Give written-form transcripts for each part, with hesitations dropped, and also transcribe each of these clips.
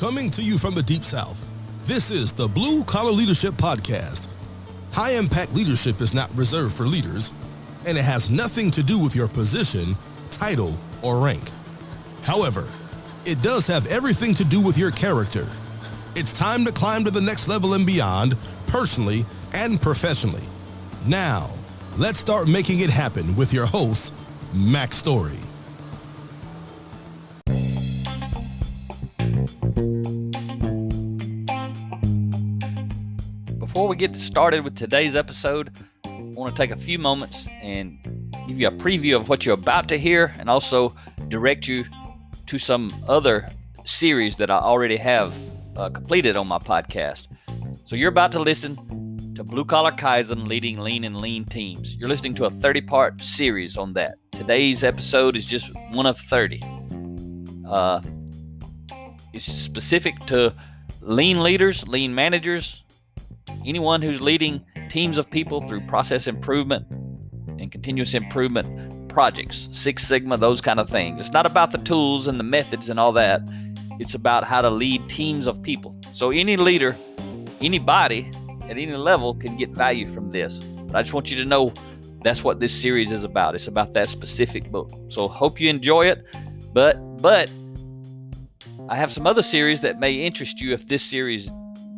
Coming to you from the Deep South, this is the Blue Collar Leadership Podcast. High-impact leadership is not reserved for leaders, and it has nothing to do with your position, title, or rank. However, it does have everything to do with your character. It's time to climb to the next level and beyond, personally and professionally. Now, let's start making it happen with your host, Mac Story. Before we get started with today's episode, I want to take a few moments and give you a preview of what you're about to hear and also direct you to some other series that I already have completed on my podcast. So you're about to listen to Blue Collar Kaizen, Leading Lean and Lean Teams. You're listening to a 30-part series on that. Today's episode is just one of 30. It's specific to lean leaders, lean managers, anyone who's leading teams of people through process improvement and continuous improvement projects, Six Sigma, those kind of things. It's not about the tools and the methods and all that. It's about how to lead teams of people. So any leader, anybody at any level can get value from this. But I just want you to know that's what this series is about. It's about that specific book. So hope you enjoy it. But I have some other series that may interest you if this series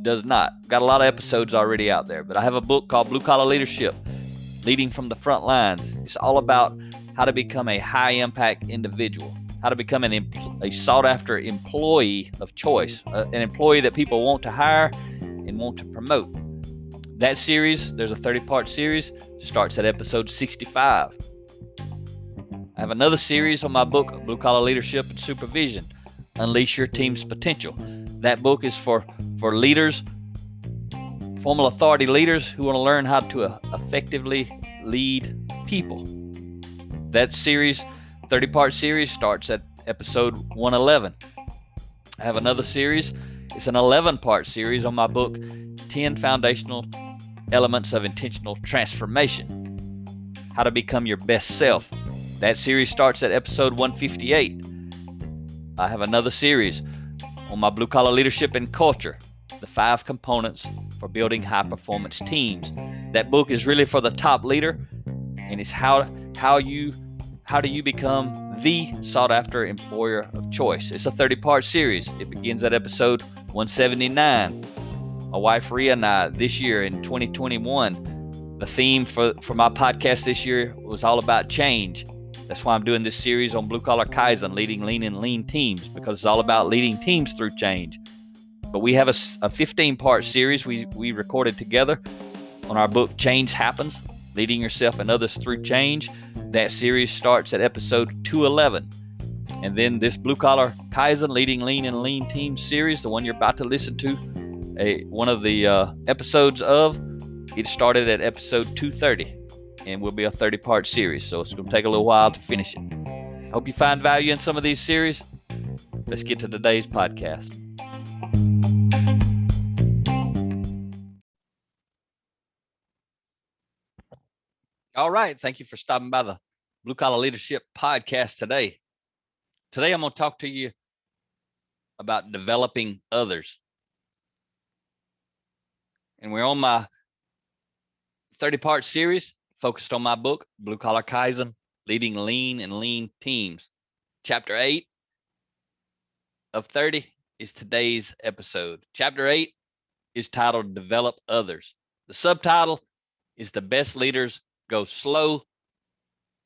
does not. Got a lot of episodes already out there, but I have a book called Blue Collar Leadership, Leading from the Front Lines. It's all about how to become a high impact individual, how to become a sought after employee of choice, an employee that people want to hire and want to promote. That series, there's a 30-part series, starts at episode 65. I have another series on my book, Blue Collar Leadership and Supervision, Unleash Your Team's Potential. That book is for leaders, formal authority leaders who want to learn how to effectively lead people. That series, 30-part series, starts at episode 111. I have another series. It's an 11-part series on my book, 10 Foundational Elements of Intentional Transformation, How to Become Your Best Self. That series starts at episode 158. I have another series on my Blue Collar Leadership and Culture, the 5 components for building high-performance teams. That book is really for the top leader, and it's how do you become the sought-after employer of choice. It's a 30-part series. It begins at episode 179. My wife Rhea and I, this year in 2021, the theme for my podcast this year was all about change. That's why I'm doing this series on Blue Collar Kaizen, Leading Lean and Lean Teams, because it's all about leading teams through change. But we have a 15-part series we recorded together on our book, Change Happens, Leading Yourself and Others Through Change. That series starts at episode 211. And then this Blue Collar Kaizen, Leading Lean and Lean Teams series, the one you're about to listen to, one of the episodes of, it started at episode 230. And will be a 30-part series, so it's going to take a little while to finish it. Hope you find value in some of these series. Let's get to today's podcast. All right, thank you for stopping by the Blue Collar Leadership Podcast today. Today I'm going to talk to you about developing others. And we're on my 30-part series focused on my book, Blue Collar Kaizen, Leading Lean and Lean Teams. Chapter 8 of 30 is today's episode. Chapter 8 is titled Develop Others. The subtitle is The Best Leaders Go Slow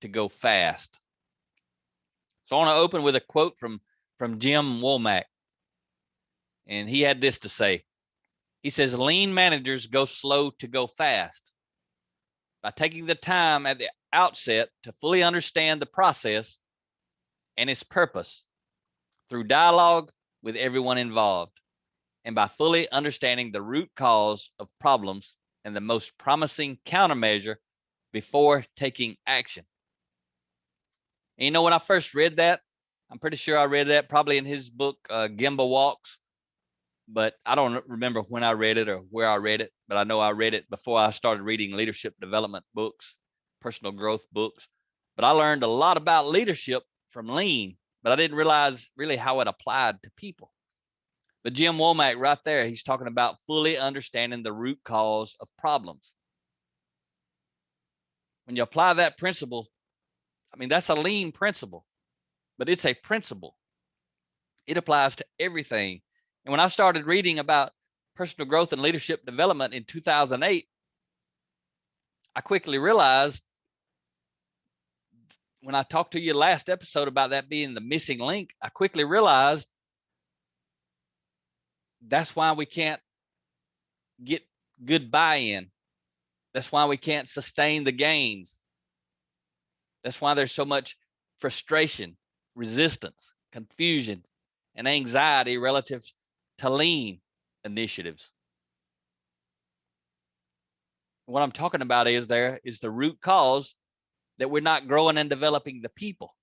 to Go Fast. So I want to open with a quote from Jim Womack. And he had this to say. He says, lean managers go slow to go fast. By taking the time at the outset to fully understand the process and its purpose through dialogue with everyone involved, and by fully understanding the root cause of problems and the most promising countermeasure before taking action. And you know, when I first read that, I'm pretty sure I read that probably in his book, Gemba Walks, but I don't remember when I read it or where I read it, but I know I read it before I started reading leadership development books, personal growth books. But I learned a lot about leadership from lean, but I didn't realize really how it applied to people. But Jim Womack right there, he's talking about fully understanding the root cause of problems. When you apply that principle, I mean, that's a lean principle, but it's a principle. It applies to everything. And when I started reading about personal growth and leadership development in 2008, I quickly realized, when I talked to you last episode about that being the missing link, I quickly realized that's why we can't get good buy-in. That's why we can't sustain the gains. That's why there's so much frustration, resistance, confusion, and anxiety relative to lean initiatives. What I'm talking about is the root cause that we're not growing and developing the people.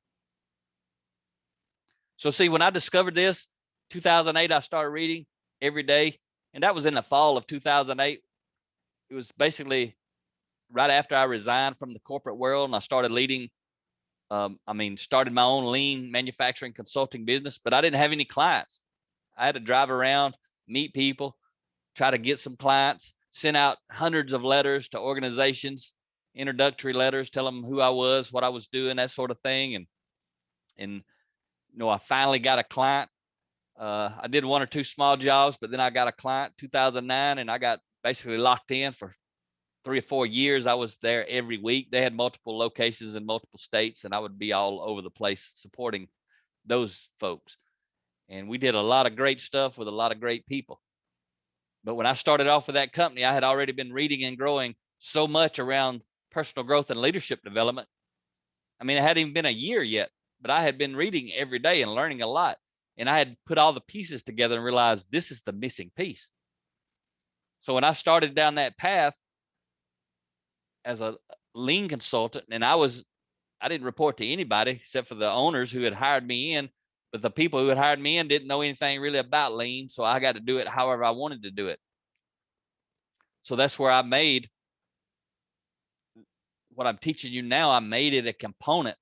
So see, when I discovered this, 2008, I started reading every day, and that was in the fall of 2008. It was basically right after I resigned from the corporate world and I started leading, started my own lean manufacturing consulting business, but I didn't have any clients. I had to drive around, meet people, try to get some clients, sent out hundreds of letters to organizations, introductory letters, tell them who I was, what I was doing, that sort of thing. And I finally got a client. I did one or two small jobs, but then I got a client 2009, and I got basically locked in for 3 or 4 years. I was there every week. They had multiple locations in multiple states, and I would be all over the place supporting those folks. And we did a lot of great stuff with a lot of great people. But when I started off with that company, I had already been reading and growing so much around personal growth and leadership development. I mean, it hadn't even been a year yet, but I had been reading every day and learning a lot. And I had put all the pieces together and realized this is the missing piece. So when I started down that path as a lean consultant, and I didn't report to anybody except for the owners who had hired me in, but the people who had hired me in didn't know anything really about lean. So I got to do it however I wanted to do it. So that's where I made what I'm teaching you now. I made it a component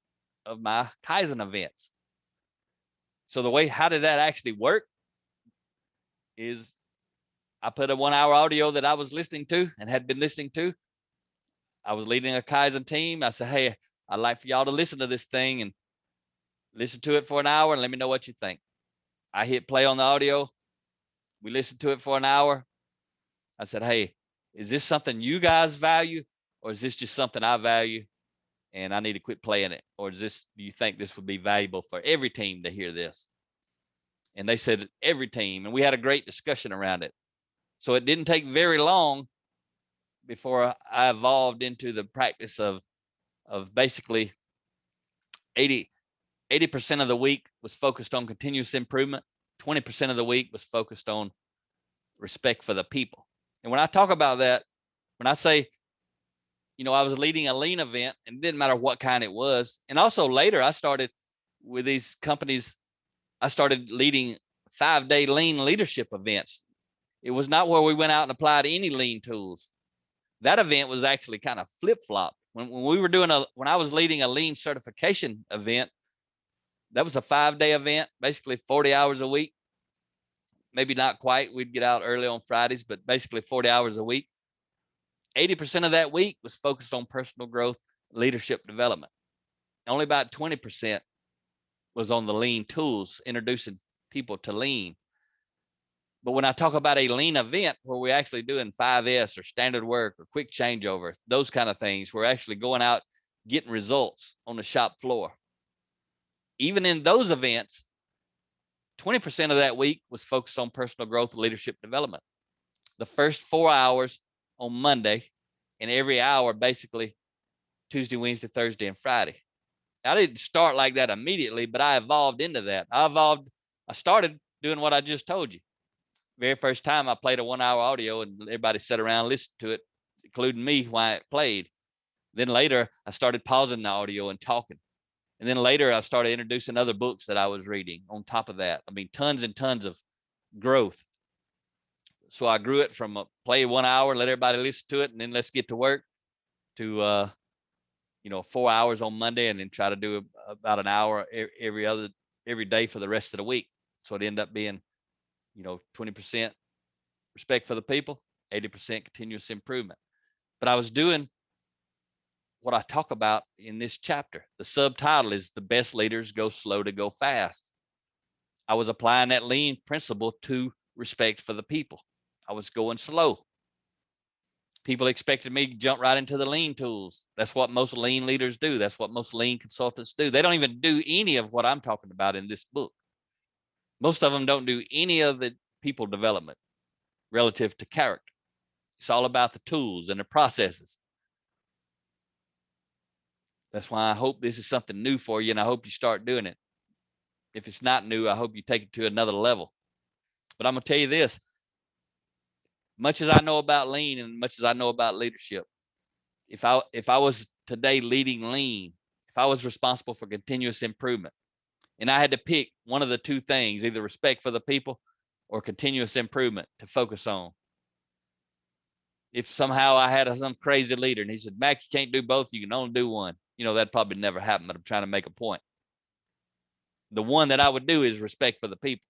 of my Kaizen events. So how did that actually work is I put a 1 hour audio that I was listening to and had been listening to. I was leading a Kaizen team. I said, hey, I'd like for y'all to listen to this thing and listen to it for an hour and let me know what you think. I hit play on the audio. We listened to it for an hour. I said, hey, is this something you guys value, or is this just something I value and I need to quit playing it? Or do you think this would be valuable for every team to hear this? And they said every team, and we had a great discussion around it. So it didn't take very long before I evolved into the practice of basically 80% of the week was focused on continuous improvement. 20% of the week was focused on respect for the people. And when I talk about that, when I say, I was leading a lean event, and it didn't matter what kind it was. And also later, I started with these companies, I started leading 5-day lean leadership events. It was not where we went out and applied any lean tools. That event was actually kind of flip-flopped. When I was leading a lean certification event, that was a 5-day event, basically 40 hours a week. Maybe not quite. We'd get out early on Fridays, but basically 40 hours a week. 80% of that week was focused on personal growth, leadership development. Only about 20% was on the lean tools, introducing people to lean. But when I talk about a lean event where we're actually doing 5S or standard work or quick changeover, those kind of things, we're actually going out getting results on the shop floor. Even in those events, 20% of that week was focused on personal growth and leadership development. The first 4 hours on Monday, and every hour basically Tuesday, Wednesday, Thursday, and Friday. I didn't start like that immediately, but I evolved into that. I started doing what I just told you. Very first time I played a 1 hour audio and everybody sat around and listened to it, including me while it played. Then later I started pausing the audio and talking. And then later I started introducing other books that I was reading on top of that. I mean, tons and tons of growth. So I grew it from play 1 hour, let everybody listen to it, and then let's get to work, to 4 hours on Monday, and then try to do about an hour every day for the rest of the week. So it ended up being 20% respect for the people, 80% continuous improvement. But I was doing what I talk about in this chapter. The subtitle is The Best Leaders Go Slow to Go Fast. I was applying that lean principle to respect for the people. I was going slow. People expected me to jump right into the lean tools. That's what most lean leaders do. That's what most lean consultants do. They don't even do any of what I'm talking about in this book. Most of them don't do any of the people development relative to character. It's all about the tools and the processes. That's why I hope this is something new for you, and I hope you start doing it. If it's not new, I hope you take it to another level. But I'm going to tell you this. Much as I know about lean and much as I know about leadership, if I was today leading lean, if I was responsible for continuous improvement, and I had to pick one of the two things, either respect for the people or continuous improvement to focus on. If somehow I had some crazy leader and he said, Mac, you can't do both, you can only do one. That'd probably never happen, but I'm trying to make a point. The one that I would do is respect for the people.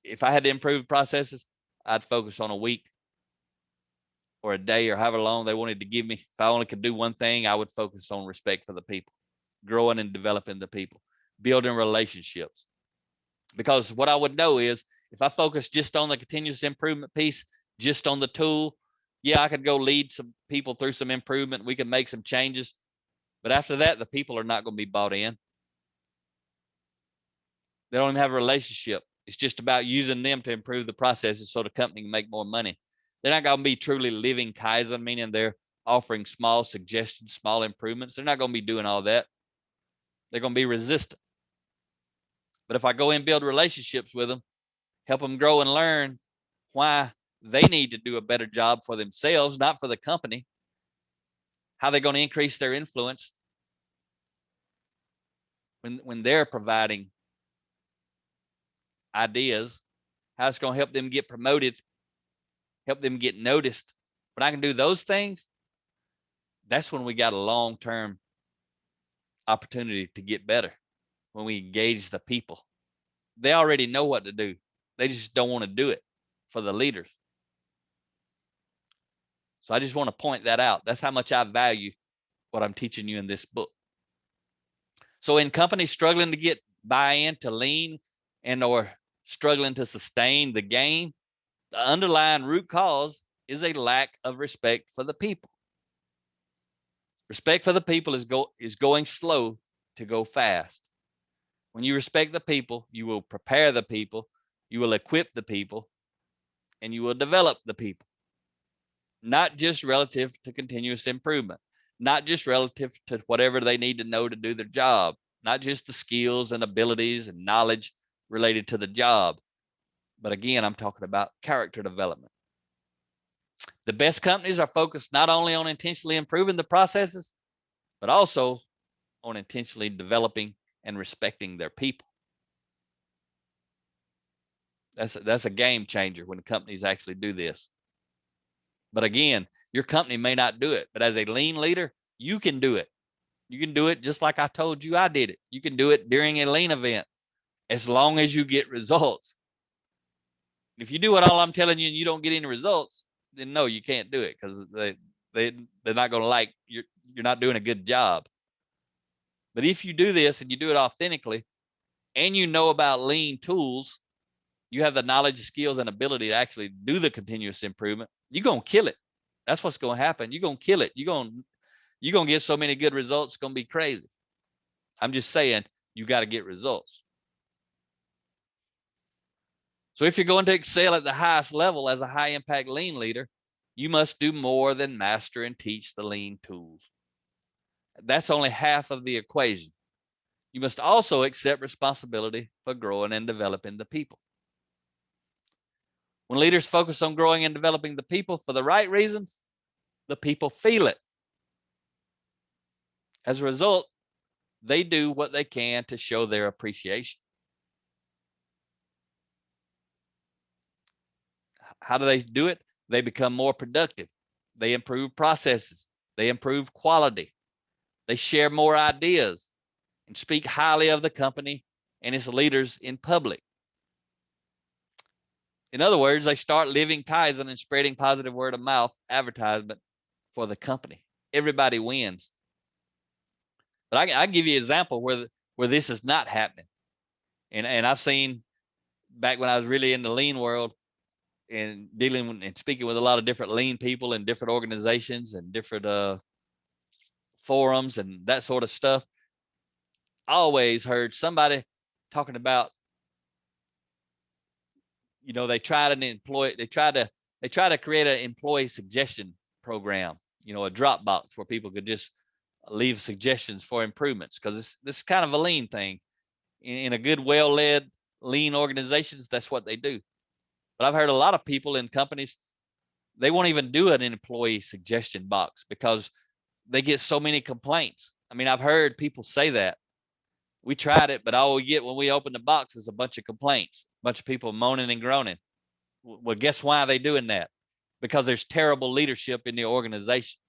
If I had to improve processes, I'd focus on a week or a day or however long they wanted to give me. If I only could do one thing, I would focus on respect for the people, growing and developing the people, building relationships. Because what I would know is if I focus just on the continuous improvement piece, just on the tool, yeah, I could go lead some people through some improvement. We can make some changes. But after that, the people are not going to be bought in. They don't even have a relationship. It's just about using them to improve the processes so the company can make more money. They're not going to be truly living Kaizen, meaning they're offering small suggestions, small improvements. They're not going to be doing all that. They're going to be resistant. But if I go and build relationships with them, help them grow and learn why they need to do a better job for themselves, not for the company, how they're going to increase their influence when they're providing ideas, how it's going to help them get promoted, help them get noticed. When I can do those things, that's when we got a long-term opportunity to get better, when we engage the people. They already know what to do. They just don't want to do it for the leaders. So I just want to point that out. That's how much I value what I'm teaching you in this book. So in companies struggling to get buy-in to lean and or struggling to sustain the gain, the underlying root cause is a lack of respect for the people. Respect for the people is going slow to go fast. When you respect the people, you will prepare the people, you will equip the people, and you will develop the people. Not just relative to continuous improvement, not just relative to whatever they need to know to do their job, not just the skills and abilities and knowledge related to the job. But again, I'm talking about character development. The best companies are focused not only on intentionally improving the processes, but also on intentionally developing and respecting their people. That's a game changer when companies actually do this. But again, your company may not do it, but as a lean leader, you can do it. You can do it just like I told you I did it. You can do it during a lean event as long as you get results. If you do what all I'm telling you and you don't get any results, then no, you can't do it because they're not going to like you're not doing a good job. But if you do this and you do it authentically and you know about lean tools, you have the knowledge, skills, and ability to actually do the continuous improvement, you're going to kill it. That's what's going to happen. You're going to kill it. You're going to get so many good results, it's going to be crazy. I'm just saying, you got to get results. So if you're going to excel at the highest level as a high impact lean leader, you must do more than master and teach the lean tools. That's only half of the equation. You must also accept responsibility for growing and developing the people. When leaders focus on growing and developing the people for the right reasons, the people feel it. As a result, they do what they can to show their appreciation. How do they do it? They become more productive. They improve processes. They improve quality. They share more ideas and speak highly of the company and its leaders in public. In other words, they start living Kaizen and spreading positive word of mouth advertisement for the company. Everybody wins. But I give you an example where this is not happening. And I've seen back when I was really in the lean world and dealing and speaking with a lot of different lean people and different organizations and different forums and that sort of stuff. I always heard somebody talking about, they tried to create an employee suggestion program, a Dropbox where people could just leave suggestions for improvements, because this is kind of a lean thing. In a good, well-led lean organizations, that's what they do. But I've heard a lot of people in companies, they won't even do an employee suggestion box because they get so many complaints. I mean, I've heard people say that. We tried it, but all we get when we open the box is a bunch of complaints, a bunch of people moaning and groaning. Well, guess why they're doing that? Because there's terrible leadership in the organization.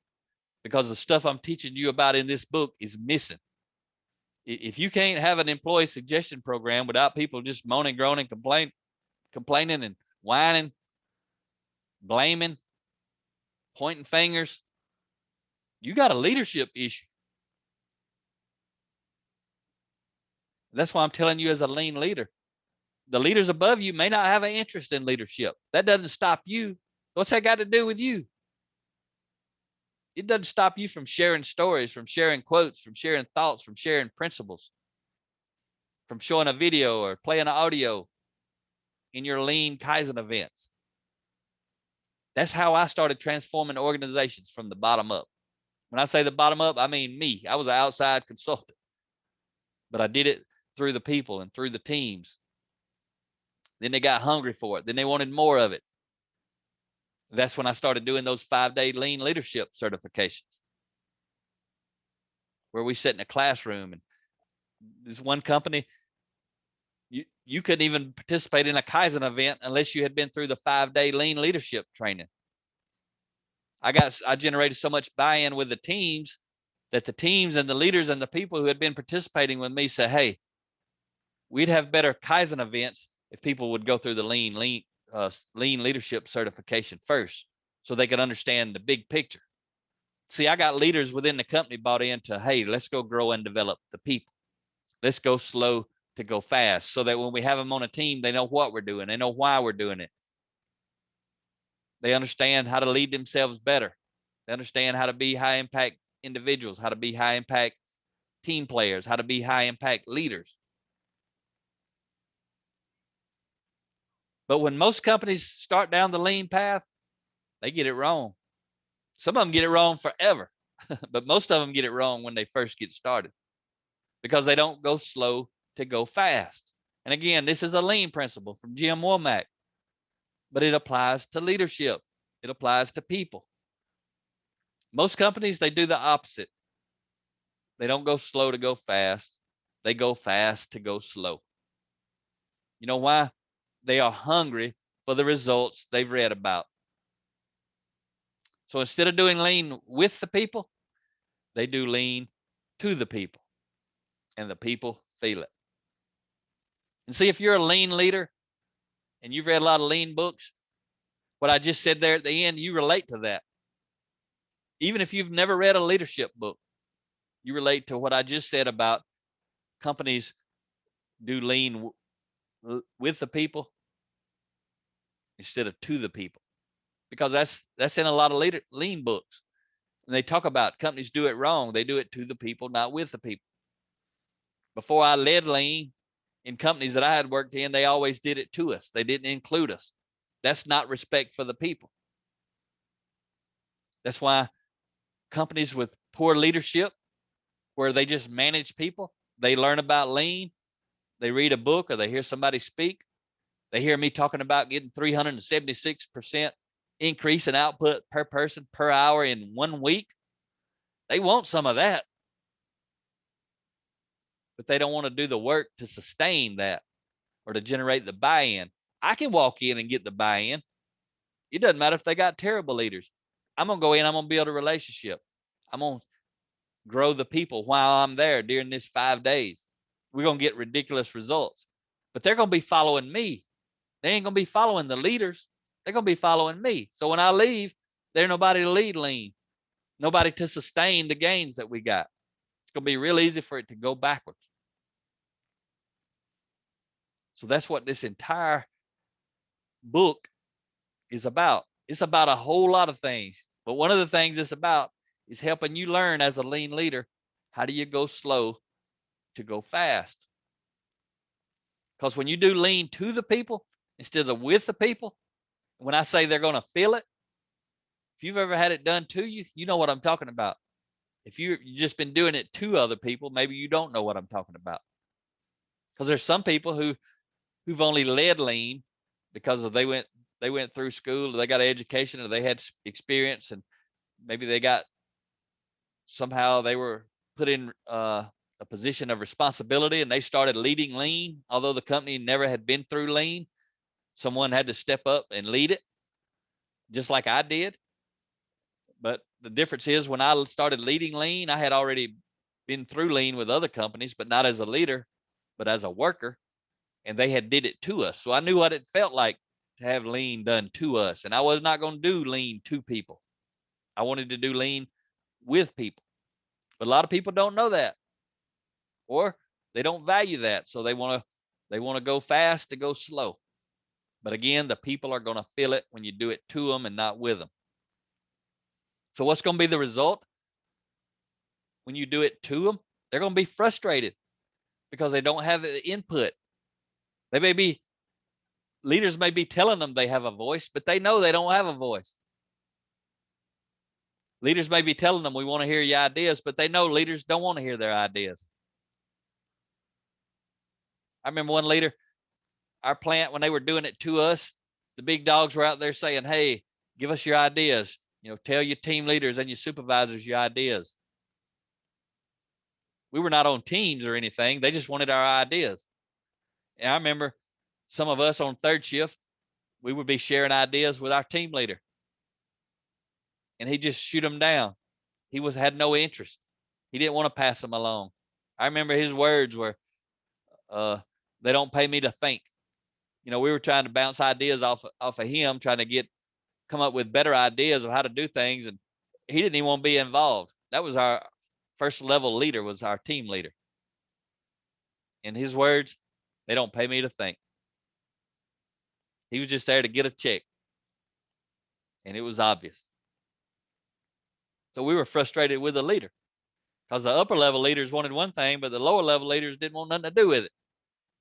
Because the stuff I'm teaching you about in this book is missing. If you can't have an employee suggestion program without people just moaning, groaning, complaining and whining, blaming, pointing fingers, you got a leadership issue. That's why I'm telling you, as a lean leader, the leaders above you may not have an interest in leadership. That doesn't stop you. What's that got to do with you? It doesn't stop you from sharing stories, from sharing quotes, from sharing thoughts, from sharing principles, from showing a video or playing an audio in your lean Kaizen events. That's how I started transforming organizations from the bottom up. When I say the bottom up, I mean me. I was an outside consultant, but I did it through the people and through the teams. Then they got hungry for it. Then they wanted more of it. That's when I started doing those 5-day lean leadership certifications, where we sit in a classroom. And this one company, you couldn't even participate in a Kaizen event unless you had been through the 5-day lean leadership training. I generated so much buy-in with the teams that the teams and the leaders and the people who had been participating with me said, hey, we'd have better Kaizen events if people would go through the lean leadership certification first, so they could understand the big picture. See, I got leaders within the company bought into, hey, let's go grow and develop the people. Let's go slow to go fast, so that when we have them on a team, they know what we're doing. They know why we're doing it. They understand how to lead themselves better. They understand how to be high impact individuals, how to be high impact team players, how to be high impact leaders. But when most companies start down the lean path, they get it wrong. Some of them get it wrong forever, but most of them get it wrong when they first get started, because they don't go slow to go fast. And again, this is a lean principle from Jim Womack, but it applies to leadership. It applies to people. Most companies, they do the opposite. They don't go slow to go fast. They go fast to go slow. You know why? They are hungry for the results they've read about. So instead of doing lean with the people, they do lean to the people, and the people feel it. And see, if you're a lean leader and you've read a lot of lean books, what I just said there at the end, you relate to that. Even if you've never read a leadership book, you relate to what I just said about companies do lean with the people instead of to the people, because that's in a lot of lean books. And they talk about companies do it wrong. They do it to the people, not with the people. Before I led lean in companies that I had worked in, they always did it to us. They didn't include us. That's not respect for the people. That's why companies with poor leadership, where they just manage people, they learn about lean, they read a book or they hear somebody speak, they hear me talking about getting 376% increase in output per person per hour in 1 week. They want some of that, but they don't want to do the work to sustain that or to generate the buy-in. I can walk in and get the buy-in. It doesn't matter if they got terrible leaders. I'm going to go in, I'm going to build a relationship. I'm going to grow the people while I'm there during this 5 days. We're going to get ridiculous results, but they're going to be following me. They ain't going to be following the leaders. They're going to be following me. So when I leave, there's nobody to lead lean, nobody to sustain the gains that we got. It's going to be real easy for it to go backwards. So that's what this entire book is about. It's about a whole lot of things. But one of the things it's about is helping you learn as a lean leader, how do you go slow to go fast? Because when you do lean to the people instead of with the people, when I say they're going to feel it, if you've ever had it done to you, you know what I'm talking about. If you've just been doing it to other people, maybe you don't know what I'm talking about. Because there's some people who've only led lean because of they went through school, or they got an education, or they had experience, and maybe they got somehow they were put in a position of responsibility, and they started leading lean, although the company never had been through lean. Someone had to step up and lead it, just like I did. But the difference is, when I started leading lean, I had already been through lean with other companies, but not as a leader, but as a worker, and they had did it to us. So I knew what it felt like to have lean done to us, and I was not going to do lean to people. I wanted to do lean with people. But a lot of people don't know that, or they don't value that, so they want to go fast to go slow. But again, the people are going to feel it when you do it to them and not with them. So what's going to be the result when you do it to them? They're going to be frustrated because they don't have the input. Leaders may be telling them they have a voice, but they know they don't have a voice. Leaders may be telling them, we want to hear your ideas, but they know leaders don't want to hear their ideas. I remember one leader, our plant, when they were doing it to us, the big dogs were out there saying, hey, give us your ideas. Tell your team leaders and your supervisors your ideas. We were not on teams or anything. They just wanted our ideas. And I remember some of us on third shift, we would be sharing ideas with our team leader, and he just shoot them down. He had no interest. He didn't want to pass them along. I remember his words were, they don't pay me to think. We were trying to bounce ideas off of him, trying to come up with better ideas of how to do things, and he didn't even want to be involved. That was our first level leader, was our team leader. In his words, they don't pay me to think. He was just there to get a check, and it was obvious. So we were frustrated with the leader, because the upper level leaders wanted one thing, but the lower level leaders didn't want nothing to do with it.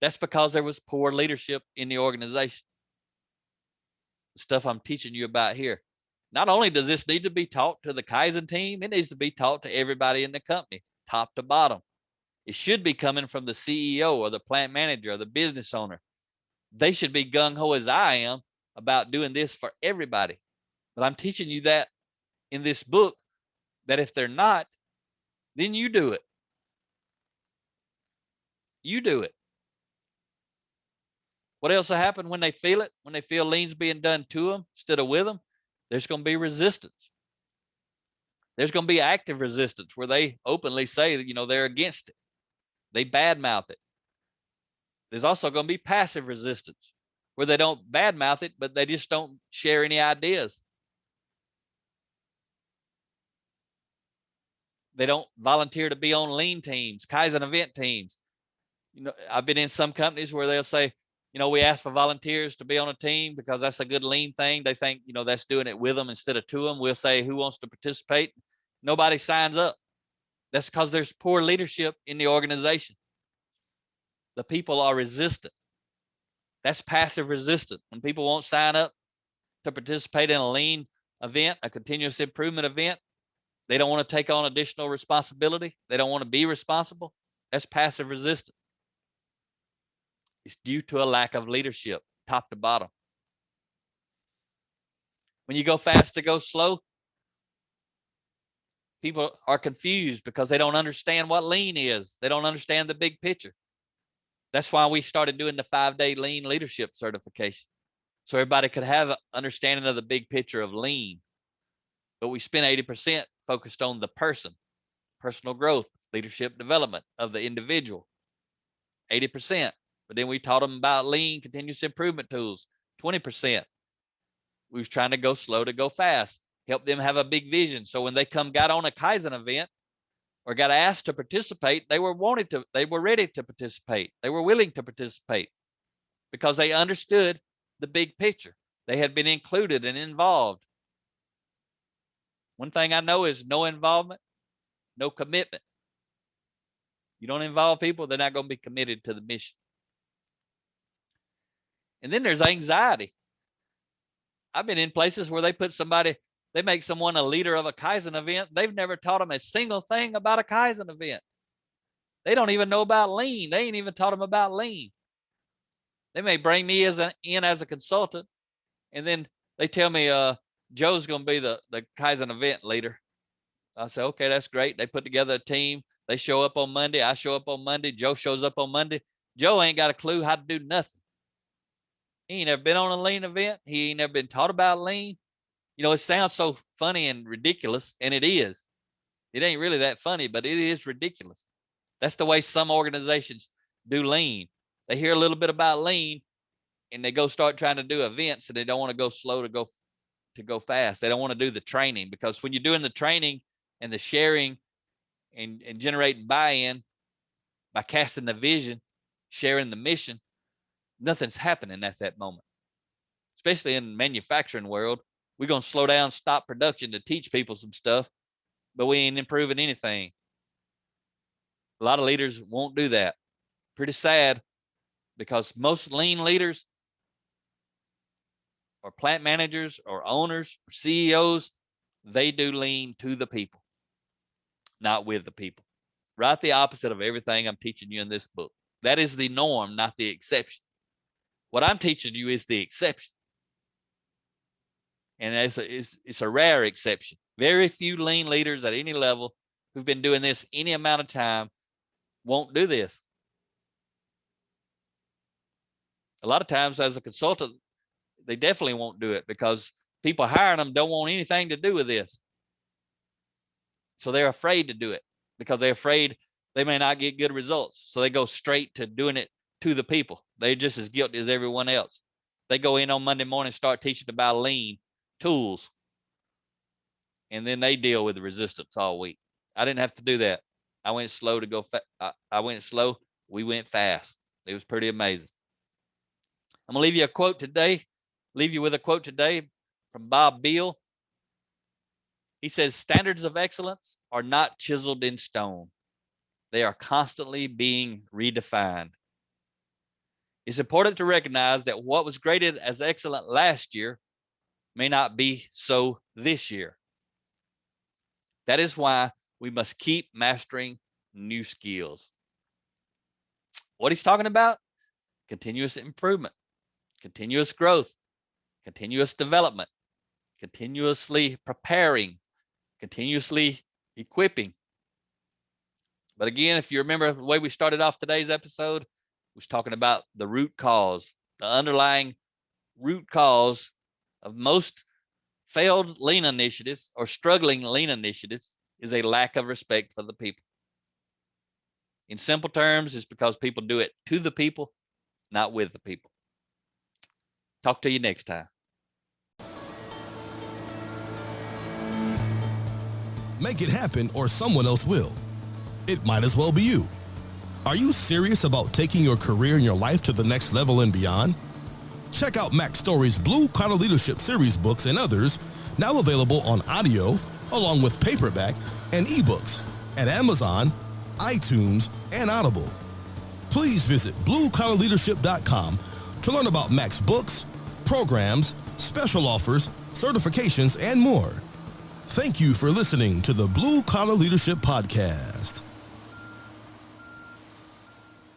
That's because there was poor leadership in the organization. The stuff I'm teaching you about here. Not only does this need to be taught to the Kaizen team, it needs to be taught to everybody in the company, top to bottom. It should be coming from the CEO or the plant manager or the business owner. They should be gung-ho as I am about doing this for everybody. But I'm teaching you that in this book, that if they're not, then you do it. You do it. What else will happen when they feel it? When they feel lean's being done to them instead of with them, there's going to be resistance. There's going to be active resistance where they openly say that, they're against it. They badmouth it. There's also going to be passive resistance where they don't badmouth it, but they just don't share any ideas. They don't volunteer to be on lean teams, Kaizen event teams. I've been in some companies where they'll say, we ask for volunteers to be on a team because that's a good lean thing. They think, that's doing it with them instead of to them. We'll say, who wants to participate? Nobody signs up. That's because there's poor leadership in the organization. The people are resistant. That's passive resistance. When people won't sign up to participate in a lean event, a continuous improvement event, they don't want to take on additional responsibility. They don't want to be responsible. That's passive resistance. It's due to a lack of leadership, top to bottom. When you go fast to go slow, people are confused because they don't understand what lean is. They don't understand the big picture. That's why we started doing the 5-day lean leadership certification, so everybody could have an understanding of the big picture of lean. But we spent 80% focused on the person, personal growth, leadership development of the individual, 80%. But then we taught them about lean, continuous improvement tools, 20%. We was trying to go slow to go fast, help them have a big vision. So when they got on a Kaizen event or got asked to participate, they were ready to participate. They were willing to participate because they understood the big picture. They had been included and involved. One thing I know is no involvement, no commitment. You don't involve people, they're not going to be committed to the mission. And then there's anxiety. I've been in places where they make someone a leader of a Kaizen event. They've never taught them a single thing about a Kaizen event. They don't even know about lean. They ain't even taught them about lean. They may bring me in as a consultant, and then they tell me Joe's going to be the Kaizen event leader. I say, okay, that's great. They put together a team. They show up on Monday. I show up on Monday. Joe shows up on Monday. Joe ain't got a clue how to do nothing. He ain't never been on a lean event. He ain't never been taught about lean. You know, it sounds so funny and ridiculous, and it is. It ain't really that funny, but it is ridiculous. That's the way some organizations do lean. They hear a little bit about lean, and they go start trying to do events, and they don't want to go slow to go fast. They don't want to do the training, because when you're doing the training and the sharing and generating buy-in by casting the vision, sharing the mission, nothing's happening at that moment. Especially in the manufacturing world, we're going to slow down, stop production to teach people some stuff, but we ain't improving anything. A lot of leaders won't do that. Pretty sad, because most lean leaders or plant managers or owners or CEOs, they do lean to the people, not with the people. Right, the opposite of everything I'm teaching you in this book. That is the norm, not the exception. What I'm teaching you is the exception. And it's a rare exception. Very few lean leaders at any level who've been doing this any amount of time won't do this. A lot of times as a consultant, they definitely won't do it because people hiring them don't want anything to do with this. So they're afraid to do it because they're afraid they may not get good results. So they go straight to doing it to the people. They're just as guilty as everyone else. They go in on Monday morning, start teaching about lean tools, and then they deal with the resistance all week. I didn't have to do that. I went slow to go I went slow. We went fast. It was pretty amazing. I'm gonna leave you with a quote today from Bob Beal. He says, standards of excellence are not chiseled in stone. They are constantly being redefined. It's important to recognize that what was graded as excellent last year may not be so this year. That is why we must keep mastering new skills. What he's talking about? Continuous improvement, continuous growth, continuous development, continuously preparing, continuously equipping. But again, if you remember the way we started off today's episode, we was talking about the root cause, the underlying root cause of most failed lean initiatives or struggling lean initiatives is a lack of respect for the people. In simple terms, it's because people do it to the people, not with the people. Talk to you next time. Make it happen or someone else will. It might as well be you. Are you serious about taking your career and your life to the next level and beyond? Check out Mac Story's Blue Collar Leadership series books and others, now available on audio, along with paperback and ebooks at Amazon, iTunes, and Audible. Please visit bluecollarleadership.com to learn about Mac's books, programs, special offers, certifications, and more. Thank you for listening to the Blue Collar Leadership Podcast.